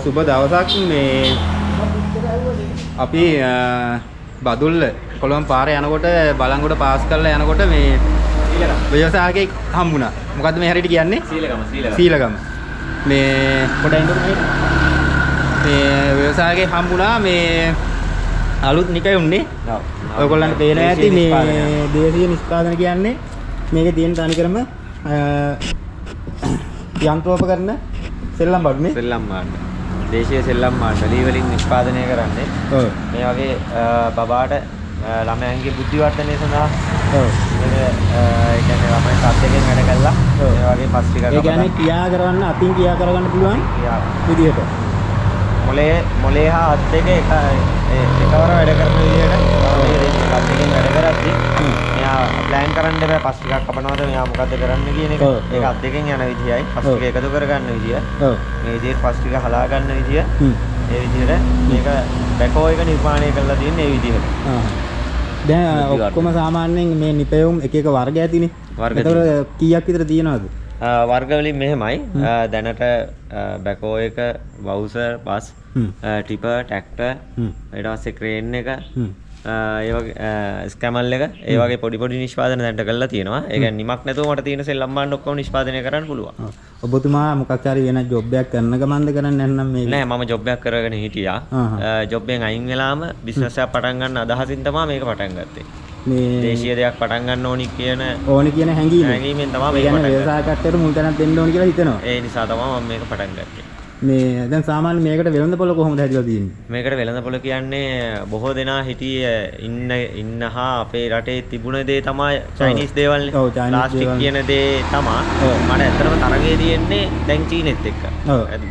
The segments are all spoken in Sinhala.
සුබ දවසක් මේ අපි බදුල්ල කොළඹ පාරේ යනකොට බලංගොඩ පාස් කරලා යනකොට මේ ව්‍යවසායකෙක් හම්බුණා. මොකද්ද මේ හරියට කියන්නේ? සීලගම. මේ පොඩ්ඩක් මේ ව්‍යවසායකෙක් හම්බුණා මේ අලුත් නිකයුන්නේ. ඔයගොල්ලන්ට පේනවා ඇති මේ දේශීය නිෂ්පාදන කියන්නේ මේකේ තියෙන තනිකරම යන්ත්‍රෝපකරණ සෙල්ලම් බඩුනේ. සෙල්ලම් මාඩ. දේශීය සෙල්ලම් මාඩ ලී වලින් නිෂ්පාදනය කරන්නේ. ඔව්. මේ වගේ බබාට ළමයන්ගේ බුද්ධි වර්ධනය සඳහා ඔව්. ඒ කියන්නේ ළමයි සත්‍යයෙන් වැඩ කළා. මේ වගේ පස් ටිකක් අපිට. ඒ කියන්නේ ක්‍රියා කරන්න අතින් ක්‍රියා කරගන්න පුළුවන් විදියට. මොලේ හා අත් දෙක එකවර වැඩ කරන විදියට මේ දෙකකින් වැඩ කරද්දි මෙයා ප්ලෑන් කරන්න බෑ පස් ටිකක් කපනවාද මෙයා මොකද්ද කරන්න කියන එක. ඒක අත් දෙකෙන් යන විදියයි පස් ටික එකතු කරගන්න විදිය. මේ විදියට පස් ටික හලා ගන්න විදිය. ඒ විදියට මේක බැකෝ එක නිර්මාණය කරලා තියෙන මේ විදියට. දැන් ඔක්කොම සාමාන්‍යයෙන් මේ නිපැයුම් එක එක වර්ග ඇතිනේ. ඒතකොට කීයක් විතර තියෙනවද? වර්ග වලින් මෙහෙමයි. දැනට බැකෝ එක, වවුසර්, බස්, ටිපර්, ට්‍රැක්ටර්, ඊට පස්සේ ක්‍රේන් එක, ඒ වගේ ස්කැමල් එක, ඒ වගේ පොඩි පොඩි නිෂ්පාදන දැන්ට කරලා තියෙනවා. ඒ කියන්නේ නිමක් නැතුව මට තියෙන සෙල්ලම් භාණ්ඩ ඔක්කොම නිෂ්පාදනය කරන්න පුළුවන්. ඔබතුමා මොකක් හරි වෙන ජොබ් එකක් කරන ගමන්ද කරන්නේ නැත්නම් මේ නෑ මම ජොබ් එකක් කරගෙන හිටියා. ජොබ් එකෙන් අයින් වෙලාම බිස්නස් එකක් පටන් ගන්න අදහසින් තමයි මේක පටන් ගත්තේ. මේ දේශීය දෙයක් පටන් ගන්න ඕනි කියන හැඟීමෙන් තමයි මේක පටන් ගත්තේ. ව්‍යවසාය කට්ටියට මුල් තැනක් දෙන්න ඕනි කියලා හිතනවා. ඒ නිසා තමයි මම මේක පටන් ගත්තේ. මේ දැන් සාමාන්‍ය මේකට වෙළඳපොළ කොහොමද හැදිලා තියෙන්නේ? මේකට වෙළඳපොළ කියන්නේ බොහෝ දෙනා හිටියේ ඉන්නහා අපේ රටේ තිබුණ දේ තමයි චයිනීස් දේවල්නේ. ප්ලාස්ටික් කියන දේ තමයි. මට ඇත්තටම තරගේ තියෙන්නේ දැන් චීනෙත් එක්ක.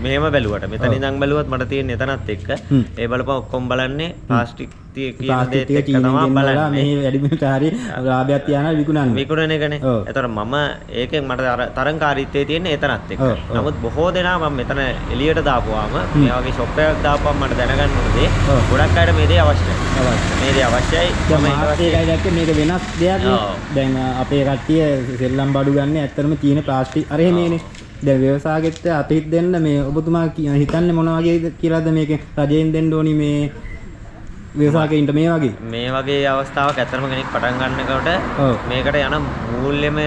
මෙහෙම බැලුවට මෙතන ඉඳන් බැලුවත් මට තියෙන්නේ එතනත් එක්ක. ඒ බලපන් ඔක්කොම බලන්නේ ප්ලාස්ටික් කියන දේත් එක්ක තමයි බලන්නේ. මේ වැඩිමිට හරි ලාභයක් තියාන විකුණන එකනේ. ඒතර මම ඒකෙන් මට තරංකාරීත්වයේ තියෙන්නේ එතනත් එක්ක. නමුත් බොහෝ දෙනා මම මෙතන එළියට දාපුවාම මේ වගේ ෂොප් එකක් දාපුවාම මට දැනගන්න ඕනේ ගොඩක් අයට මේ දේ අවශ්‍යයි. මේ දේ අවශ්‍යයි. ඒකයි දැක්කේ මේක වෙනස් දෙයක් නේ. දැන් අපේ කට්ටිය සෙල්ලම් බඩු ගන්න ඇත්තටම තියෙන ප්ලාස්ටික් අර එහෙමනේ. දැන් ව්‍යවසායෙත් අතීත දෙන්න මේ ඔබතුමා හිතන්නේ මොන වගේද කියලාද මේක රජයෙන් දෙන්න ඕනි මේ ව්‍යවසායකින්ට මේ වගේ අවස්ථාවක් ඇත්තටම කෙනෙක් පටන් ගන්නකොට මේකට යන මූල්‍යම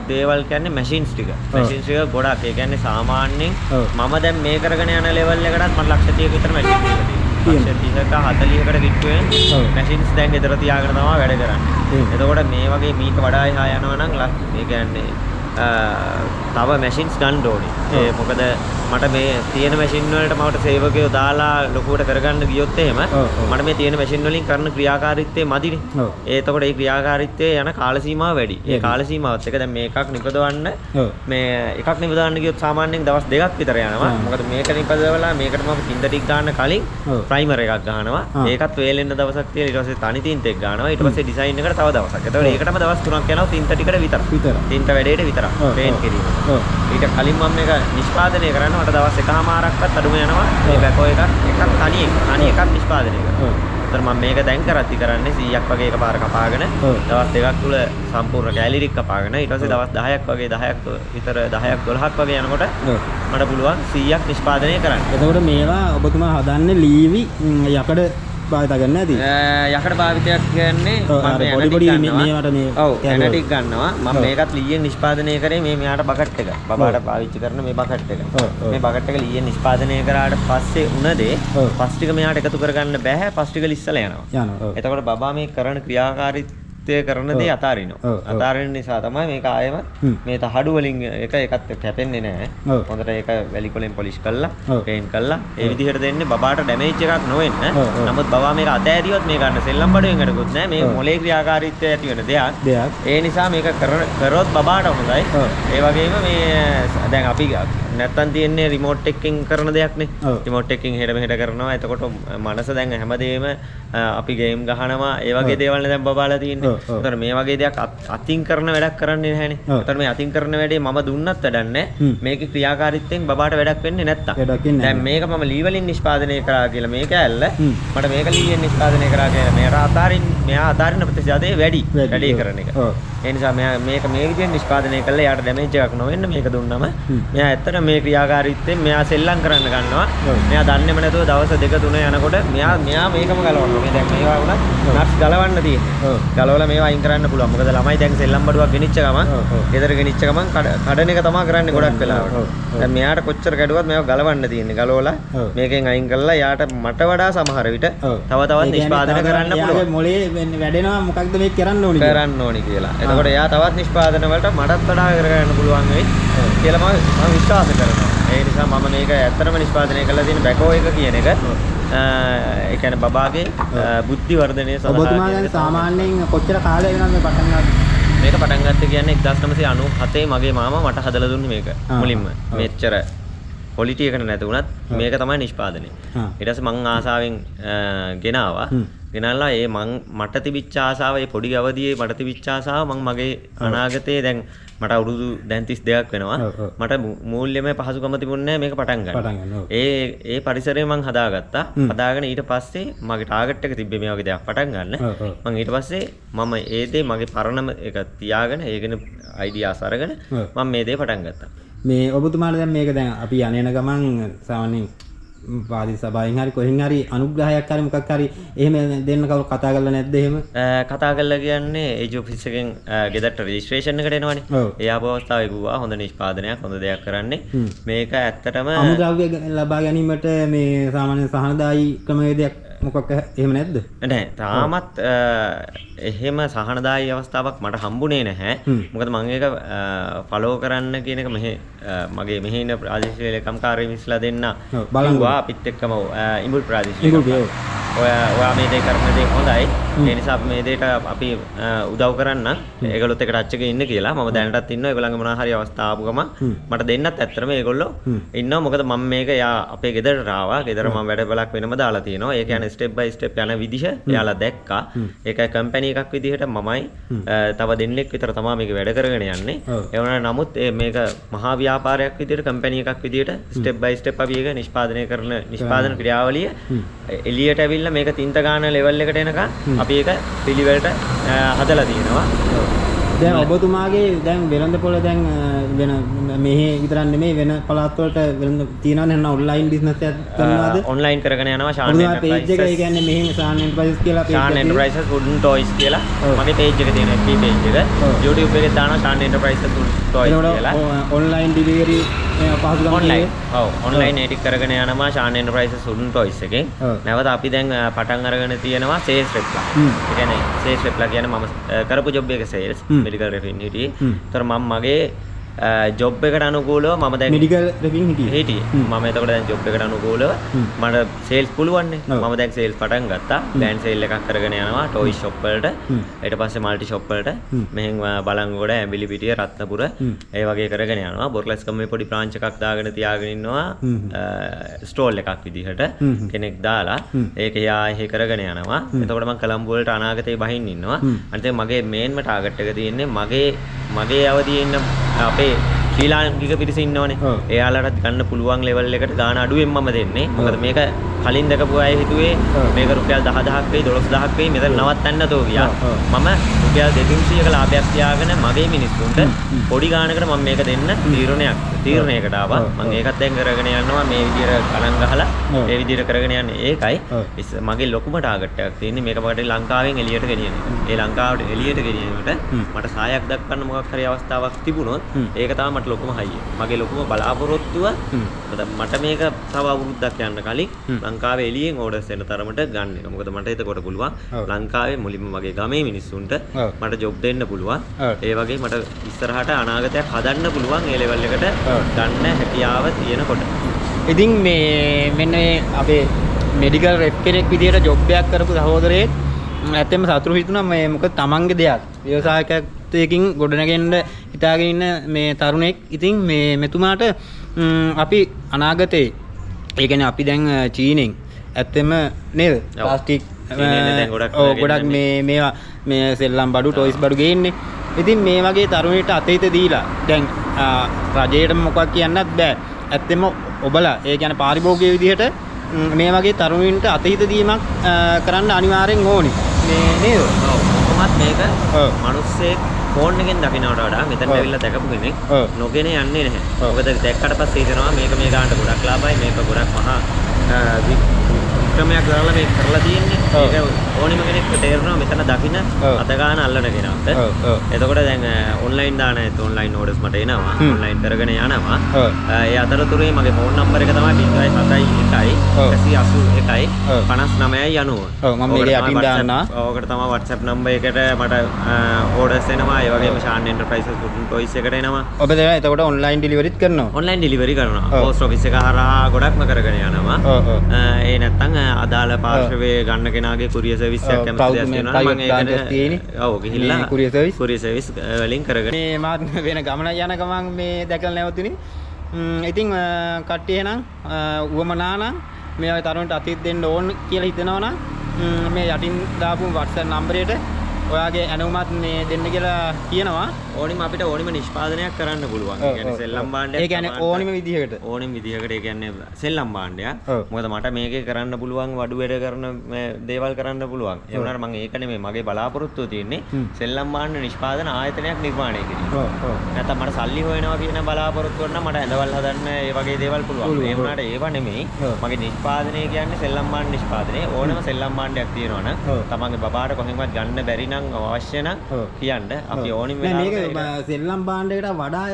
දේවල් කියන්නේ මැෂින්ස් ටික. මැෂින්ස් ටික ගොඩක්. ඒ කියන්නේ සාමාන්‍යයෙන් මම දැන් මේ කරගෙන යන ලෙවල් එකටත් මට ලක්ෂ 30ක විතර මැෂින් තියෙනවා. 30ක 40කට කිට්ටුවෙන් මැෂින්ස් දැන් ගෙදර තියාගෙන තමයි වැඩ කරන්නේ. එතකොට මේ වගේ මීට වඩා එහා යනවා නම් ඒ කියන්නේ තව මැෂින්ස් ගන්න ඕනේ. ඒ මොකද මට මේ තියෙන මැෂින් වලට මට සේවකයෝ දාලා ලොකුවට කරගන්න ගියොත් එහෙම මට මේ තියෙන මැෂින් වලින් කරන ක්‍රියාකාරීත්වය මදිනේ. එතකොට ඒ ක්‍රියාකාරීත්වයේ යන කාල සීමාව වැඩි. ඒ කාල සීමාවත් එක දැන් මේ එකක් නිපදවන්න මේ එකක් නිපදවන්න ගියොත් සාමාන්‍යයෙන් දවස් 2ක් විතර යනවා. මොකද මේක නිපදවලා මේකට මම සින්තටික් ගන්න කලින් ප්‍රයිමර් එකක් ගන්නවා. ඒකත් වේලෙන්න දවසක් තියලා ඊට පස්සේ තනි තින්තෙක් ගන්නවා. ඊට පස්සේ ඩිසයින් එකට තව දවසක්. එතකොට ඒකටම දවස් 3ක් යනවා සින්තටිකට විතර. තින්ත වැඩේට විතර. ට්‍රේන් කිරීම. ඊට කලින් මම මේක නිෂ්පාදනය කරන්න මට දවස් එකමාරක්වත් අඩුම යනවා. මේ බැකෝ එකක් තනි එකක් නිෂ්පාදනය කරනවා. ඒතර මම මේක දැන් කරන්නේ 100ක් වගේ එකපාර කපාගෙන දවස් දෙකක් තුල සම්පූර්ණ කැලරික් කපාගෙන ඊට පස්සේ දවස් 10ක් වගේ 10ක් විතර 10ක් 12ක් වගේ යනකොට මට පුළුවන් 100ක් නිෂ්පාදනය කරන්න. එතකොට මේවා ඔබතුමා හදන්නේ ලීවි යකඩ භාවිත ගන්න නැති. යකඩ භාවිතයක් කියන්නේ මම පොඩි මේවට මේ ඔව් ඇනටික් ගන්නවා. මම මේකත් ලීයෙන් නිෂ්පාදනය කරේ මේ මෙයාට බකට් එක. බබාට පාවිච්චි කරන මේ බකට් එක. මේ බකට් එක ලීයෙන් නිෂ්පාදනය කරාට පස්සේ උනදේ පස් ටික මෙයාට එකතු කරගන්න බෑ. පස් ටික ලිස්සලා යනවා. එතකොට බබා මේ කරන ක්‍රියාකාරීත්වය කරන දේ අතාරිනවා. අතාරින නිසා තමයි මේක ආයෙම මේ තහඩු වලින් එකත් කැපෙන්නේ නැහැ. හොඳට ඒක වැලි කොලෙන් පොලිෂ් කරලා පේන්ට් කරලා ඒ විදිහට දෙන්නේ බබාට ඩැමේජ් එකක් නොවෙන්න. නමුත් බබා මේක අතෑරියොත් මේ ගන්න සෙල්ලම් බඩුවෙන් වැඩකුත් නැහැ. මේ මොලේ ක්‍රියාකාරීත්වය ඇති වෙන දෙයක්. ඒ නිසා මේක කරොත් බබාට හොඳයි. ඒ වගේම මේ දැන් අපි නැත්තම් තියෙන්නේ රිමෝට් එකකින් කරන දෙයක්නේ. රිමෝට් එකකින් හෙට මෙහෙට කරනවා. එතකොට මනස දැන් හැමදේම අපි ගේම් ගහනවා. ඒ වගේ දේවල් නේ දැන් බබාලා තියෙන්නේ. ඒතර මේ වගේ දෙයක් අතින් කරන වැඩක් කරන්නේ නැහැනේ. ඒතර මේ අතින් කරන වැඩේ මම දුන්නත් වැඩක් නැහැ. මේකේ ක්‍රියාකාරීත්වයෙන් බබාට වැඩක් වෙන්නේ නැත්තම්. දැන් මේක මම ලී වලින් නිෂ්පාදනය කරා කියලා මේක ඇල්ල මට මේක ලීයෙන් නිෂ්පාදනය කරා කියලා මෙයා අතාරින්න ප්‍රතිශතය වැඩි වැඩේ කරන එක. ඒ නිසා මේක මේ විදිහට නිෂ්පාදනය කළා යාට ඩැමේජ් එකක් නොවෙන්න මේක දුන්නම මෙයා ඇත්තට මේ ක්‍රියාකාරීත්වයෙන් මෙයා සෙල්ලම් කරන්න ගන්නවා. මෙයා දන්නේම නැතුව දවස් 2 3 යනකොට මෙයා මේකම ගලවනවා. මේ දැන් මේවා වුණත් නට්ස් ගලවන්න තියෙන්නේ. ගලවලා මේවා අයින් කරන්න පුළුවන්. මොකද ළමයි දැන් සෙල්ලම් බඩුවක් ගෙනිච්ච ගමන් ගෙදර ගෙනිච්ච ගමන් කඩන එක තමයි කරන්නේ ගොඩක් වෙලාවට. දැන් මෙයාට කොච්චර කැඩුවත් මේවා ගලවන්න තියෙන්නේ. ගලවලා මේකෙන් අයින් කරලා යාට මට වඩා සමහර විට තව තවත් නිෂ්පාදනය කරන්න පුළුවන්. යාගේ මොලේ වැඩෙනවා මොකක්ද මේක කරන්න ඕනි කියලා. එතකොට එයා තවත් නිෂ්පාදන වලට මටත් වඩා කරගන්න පුළුවන් වෙයි කියලා මම විශ්වාස කරනවා. ඒ නිසා මම මේක ඇත්තටම නිෂ්පාදනය කරලා තියෙන බැකෝ එක කියන එක ඒ කියන්නේ බබාගේ බුද්ධි වර්ධනය සඳහා. ඔබතුමා දැන් සාමාන්‍යයෙන් කොච්චර කාලයක් වෙනවද මේ පටන් ගත්තේ? මේක පටන් ගත්තේ කියන්නේ 1997 මගේ මාමා මට හදලා දුන්නේ මේක. මුලින්ම මෙච්චර ක්වොලිටි එකට නැති වුණත් මේක තමයි නිෂ්පාදනය. ඊට පස්සේ මං ආසාවෙන් ගෙනාවා. ගෙනල්ලා මට තිබිච්ච ආසාව ඒ පොඩි අවදියේ මට තිබිච්ච ආසාව මං මගේ අනාගතේ දැන් මට අවුරුදු දැන් 32ක් වෙනවා. මට මූල්‍යමය පහසුකම තිබුණේ නැහැ මේක පටන් ගන්න. ඒ පරිසරය මං හදාගත්තා. හදාගෙන ඊට පස්සේ මගේ ටාගට් එක තිබ්බේ මේ වගේ දෙයක් පටන් ගන්න. මං ඊට පස්සේ මම ඒ දේ මගේ පරණම එක තියාගෙන ඒකන අයිඩියාස් අරගෙන මම මේ දේ පටන් ගත්තා. මේ ඔබතුමාට දැන් මේක දැන් අපි යන ගමන් සාමාන්‍යයෙන් පාදි සභාවෙන් හරි කොහෙන් හරි අනුග්‍රහයක් හරි මොකක් හරි එහෙම දෙන්න කවුරු කතා කරලා නැද්ද එහෙම? කතා කරලා කියන්නේ ඒජ් ඔෆිස් එකෙන් ගෙදරට රෙජිස්ට්‍රේෂන් එකට එනවනේ. ඒ අවස්ථාවේ කිව්වා හොඳ නිෂ්පාදනයක් හොඳ දෙයක් කරන්නේ. මේක ඇත්තටම අමුද්‍රව්‍ය ලබා ගැනීමට මේ සාමාන්‍ය සහනදායී ක්‍රමවේදයක් මොකක් එහෙම නැද්ද? නැහැ. තාමත් එහෙම සහනදායී අවස්ථාවක් මට හම්බුනේ නැහැ. මොකද මම ඒක ෆලෝ කරන්න කියන එක මගේ මෙහි ඉන්න ප්‍රාදේශීය ලේකම්කාරයෝ මිස්ලා දෙන්න බලුවා අපිත් එක්කම ඉඹුල් ප්‍රාදේශීය ඔයා මේ දේ කරන දේ හොඳයි. ඒ නිසා අපි මේ දේට අපි උදව් කරන්න ඒගොල්ලොත් එක්ක ටච් එකේ ඉන්න කියලා මම දැනටත් ඉන්නවා. ඒගොල්ලන්ගේ මොනවා හරි අවස්ථා ආපු ගමන් මට දෙන්නත් ඇත්තටම ඒගොල්ලෝ ඉන්නවා. මොකද මම මේක අපේ ගෙදරට ආවා. ගෙදර මම වැඩ බලක් වෙනම දාලා තියෙනවා. ඒ කියන්නේ ස්ටෙප් බයි ස්ටෙප් යන විදිහ එයාලා දැක්කා. ඒක කම්පැනි එකක් විදිහට මමයි තව දෙන්නෙක් විතර තමයි මේක වැඩ කරගෙන යන්නේ. ඒ වුණා නමුත් මේක මහා ව්‍යාපාරයක් විදිහට කම්පැනි එකක් විදිහට ස්ටෙප් බයි ස්ටෙප් අපි ඒක නිෂ්පාදනය කරන නිෂ්පාදන ක්‍රියාවලිය එළියට ඇවිල්ලා මේක තින්ත ගන්න ලෙවල් එකට එනකන් අපි ඒක පිළිවෙලට හදලා තියෙනවා. දැන් ඔබතුමාගේ දැන් වෙළඳපොළ දැන් වෙන මෙහි විතරක් නෙමෙයි වෙන පළාත් වලට වෙළඳ තියනවා නේද ඔන්ලයින් බිස්නස් එකක් කරනවාද? ඔන්ලයින් කරගෙන යනවා ෂාන් එන්ටර්ප්‍රයිසස්. පේජ් එක ඒ කියන්නේ මෙහි ෂාන් එන්ටර්ප්‍රයිසස් කියලා පේජ් එක. ෂාන් එන්ටර්ප්‍රයිසස් වුඩන් ටොයිස් කියලා මගේ පේජ් එක තියෙනවා FB පේජ් එක. YouTube එකේ දානවා ෂාන් එන්ටර්ප්‍රයිසස් වුඩන් ටොයිස් කියලා. ඔන්ලයින් ඩිලිවරි පහසුකම් ඔන්ලයින්. ඔව් ඔන්ලයින් එඩිට් කරගෙන යනවා ෂාන් එන්ටර්ප්‍රයිසස් වුඩන් ටොයිස් එකෙන්. නැවත අපි දැන් පටන් අරගෙන තියෙනවා සේල්ස් රෙප්ලා. ඒ කියන්නේ සේල්ස් රෙප්ලා කියන්නේ මම කරපු ජොබ් එක සේල්ස් මෙඩිකල් රෙපින් හිටියේ. ඒතර මම මගේ ජොබ් එකට අනුකූලව මම දැන් මෙඩිකල් රෙපින් හිටියේ. මම එතකොට දැන් ජොබ් එකට අනුකූලව මට සේල්ස් පුළුවන් නේ. මම දැන් සේල්ස් පටන් ගත්තා. බෑන්ඩ් සේල් එකක් කරගෙන යනවා ටොයි ෂොප් වලට. ඊට පස්සේ මල්ටි ෂොප් වලට මෙහෙන් බලංගොඩ ඇඹිලිපිටිය රත්නපුර ඒ වගේ කරගෙන යනවා. බොරලස්කම්මේ පොඩි බ්‍රාන්ච් එකක් දාගෙන තියාගෙන ඉන්නවා ස්ටෝල් එකක් විදිහට කෙනෙක් දාලා ඒක යාහේ කරගෙන යනවා. එතකොට මම කොළඹ වලට අනාගතේ බහින්න ඉන්නවා. අනිත් මගේ මේන්ම ටාගට් එක තියෙන්නේ මගේ අවදියේ ඉන්න අපේ ශ්‍රී ලාංකික පිරිස ඉන්නවනේ. එයාලට ගන්න පුළුවන් ලෙවල් එකට ගාන අඩුවෙන් මම දෙන්නේ. මොකද මේක කලින් දැකපු අය හිතුවේ මේක රුපියල් 10000ක් වෙයි 12000ක් වෙයි මෙතන නවත්තන්න තෝ ගියා. මම රුපියල් 200ක ලාභයක් තියාගෙන මගේ මිනිස්සුන්ට පොඩි ගානකට මම මේක දෙන්න තීරණයකට ආවා. මම ඒකත් දැන් කරගෙන යනවා මේ විදිහට ගණන් ගහලා මේ විදිහට කරගෙන යන්නේ. ඒකයි මගේ ලොකුම ටාගට් එකක් තියෙන්නේ මේක මට ලංකාවෙන් එළියට ගෙනියන එක. ඒ ලංකාවට එළියට ගෙනියනකොට මට සායක් දක්වන්න මොකක් හරි අවස්ථාවක් තිබුණොත් ඒක තමයි මට ලොකුම හයිය. මගේ ලොකුම බලාපොරොත්තුව මට මේක තව අවුරුද්දක් යන්න කලින් ලංකාවේ එළියෙන් ඕඩර්ස් එන තරමට ගන්න එක. මොකද මට එතකොට පුළුවන් ලංකාවේ මුලින්ම මගේ ගමේ මිනිස්සුන්ට මට ජොබ් දෙන්න පුළුවන්. ඒ වගේ මට ඉස්සරහට අනාගතයක් හදන්න පුළුවන් ඒ ලෙවල් එකට ගන්න හැකියාව තියෙනකොට. ඉතින් මේ මෙන්න අපේ මෙඩිකල් රෙප් කෙනෙක් විදියට ජොබ් එකක් කරපු සහෝදරයෙක් ඇත්තෙන්ම සතුටු හිතුණා මේ මොකද තමන්ගේ දෙයක් ව්‍යවසායකයෙක්කින් ගොඩනගෙන්න හිතාගෙන ඉන්න මේ තරුණෙක්. ඉතින් මේ මෙතුමාට අපි අනාගතේ ඒ කියන්නේ අපි දැන් චීනෙන් ඇත්තෙන්ම නේද ප්ලාස්ටික් ගොඩක් මේවා මේ සෙල්ලම් බඩු ටොයිස් බඩු ගේන්නේ. ඉතින් මේ වගේ තරුණයට අතීත දීලා දැන් රජයට මොකක් කියන්නත් බෑ. ඇත්තෙන්ම ඔබලා ඒ කියන්නේ පාරිභෝගික විදිහට මේ වගේ තරුණින්ට අතීත දීමක් කරන්න අනිවාර්යෙන් ඕනේ. මේ නේද? ඔව්. කොහොමත් මේක මිනිස්සෙක් ෆෝන් එකෙන් දකින්නට වඩා මෙතන ඇවිල්ලා දැකපු කෙනෙක් නොගෙන යන්නේ නැහැ. මොකද දැක්කට පස්සේ හිතනවා මේක මේ ගානට ගොඩක් ලාභයි මේක ගොඩක් මහා ක්‍රමයක් දාලා මේක කරලා තියෙන්නේ. ඒක ඕනෙම කෙනෙක්ට තේරෙනවා මෙතන දකින්න අත ගන්න අල්ලන කෙනාට. එතකොට දැන් ඔන්ලයින් දාන ඇත ඔන්ලයින් ඕඩර්ස් මට එනවා. ඔන්ලයින් කරගෙන යනවා. ඒ අතරතුරේ මගේ ෆෝන් නම්බර එක තමයි 071 181 5990. ඔව් මම මේක යටින් දාන්නා. ඕකට තමයි WhatsApp නම්බර එකට මට ඕඩර්ස් එනවා. ඒ වගේම ශාන් එන්ටර්ප්‍රයිසස් ෆුඩ් ටොයිස් එකට එනවා. ඔබ දැන් එතකොට ඔන්ලයින් ඩෙලිවරිත් කරනවා. ඔන්ලයින් ඩෙලිවරි කරනවා. පෝස්ට් ඔෆිස් එක හරහා ගොඩක්ම කරගෙන යනවා. ඒ නැත්තම් අදාළ පාර්ශවයේ ගන්න කෙනාගේ කුරියර් සර්විස් එකක් කැමතිද තියෙනවා නම් මම ඒකට ඔව් ගිහිල්ලා කුරියර් සර්විස් වලින් කරගෙන මේ මාත් වෙන ගමන යන ගමන් මේ දැකලා නැවතුනේ. ඉතින් කට්ටිය එහෙනම් උවමනා නම් මේ වගේ තරුණට අතීත දෙන්න ඕන කියලා හිතනවා නම් මේ යටින් දාපු WhatsApp නම්බරයට ඔයාගේ ඇනුමත් මේ දෙන්න කියලා කියනවා. ඕනිම අපිට ඕනිම නිෂ්පාදනයක් කරන්න පුළුවන්. ඒ කියන්නේ සෙල්ලම් භාණ්ඩයක්. ඒ කියන්නේ ඕනිම විදිහකට. ඕනිම විදිහකට ඒ කියන්නේ සෙල්ලම් භාණ්ඩයක්. මොකද මට මේකේ කරන්න පුළුවන් වඩු වැඩ කරන දේවල් කරන්න පුළුවන්. ඒ වුණාට මම ඒක නෙමෙයි මගේ බලාපොරොත්තුව තියෙන්නේ සෙල්ලම් භාණ්ඩ නිෂ්පාදන ආයතනයක් නිර්මාණය කිරීම. නැත්නම් මට සල්ලි හොයනවා කියන බලාපොරොත්තුව නම් මට ඇඳවල් හදන්න ඒ වගේ දේවල් පුළුවන්. ඒ වුණාට ඒව නෙමෙයි. මගේ නිෂ්පාදනය කියන්නේ සෙල්ලම් භාණ්ඩ නිෂ්පාදනය. ඕනම සෙල්ලම් භාණ්ඩයක් තියෙනවා නම් තමන්ගේ බබාට කොහෙන්වත් ගන්න බැරි නම් අවශ්‍ය නම් කියන්න අපි ඕනිම වෙලාවක සෙල්ලම් භාණ්ඩයකට වඩා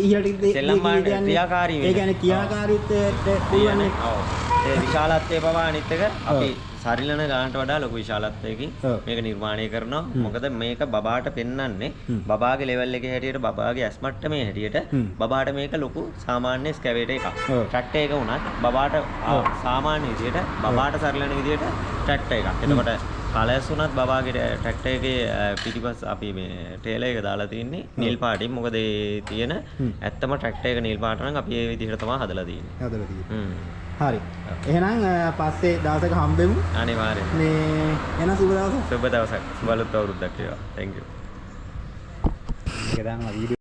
ඉහළට සෙල්ලම් භාණ්ඩ ක්‍රියාකාරී වෙනවා. ඒ කියන්නේ ක්‍රියාකාරීත්වයට කියන්නේ ඔව්. ඒ විශාලත්වයේ පවා අනිත් එක අපි සරිලන ගානට වඩා ලොකු විශාලත්වයකින් මේක නිර්මාණය කරනවා. මොකද මේක බබාට පෙන්වන්නේ බබාගේ ලෙවල් එකේ හැටියට බබාගේ ඇස් මට්ටමේ හැටියට බබාට මේක ලොකු සාමාන්‍ය ස්කැවේටර් එකක්. ට්‍රැක්ටර් එක වුණත් බබාට සාමාන්‍ය විදියට බබාට සරිලන විදියට ට්‍රැක්ටර් එකක්. එතකොට කලස් උනත් බබාගේ ට්‍රැක්ටර් එකේ පිටිපස්ස අපි මේ ටේලර් එක දාලා තින්නේ නිල් පාටින්. මොකද ඒ තියෙන ඇත්තම ට්‍රැක්ටර් එක නිල් පාට නම් අපි ඒ විදිහට තමයි හදලා තියෙන්නේ. හරි. එහෙනම් පස්සේ දවසක හම්බෙමු. අනිවාර්යෙන්. මේ එන සුබ දවසක්. සුබ දවසක්. සුබ අලුත් අවුරුද්දක් වේවා. Thank you. ඒක දානවා වීඩියෝ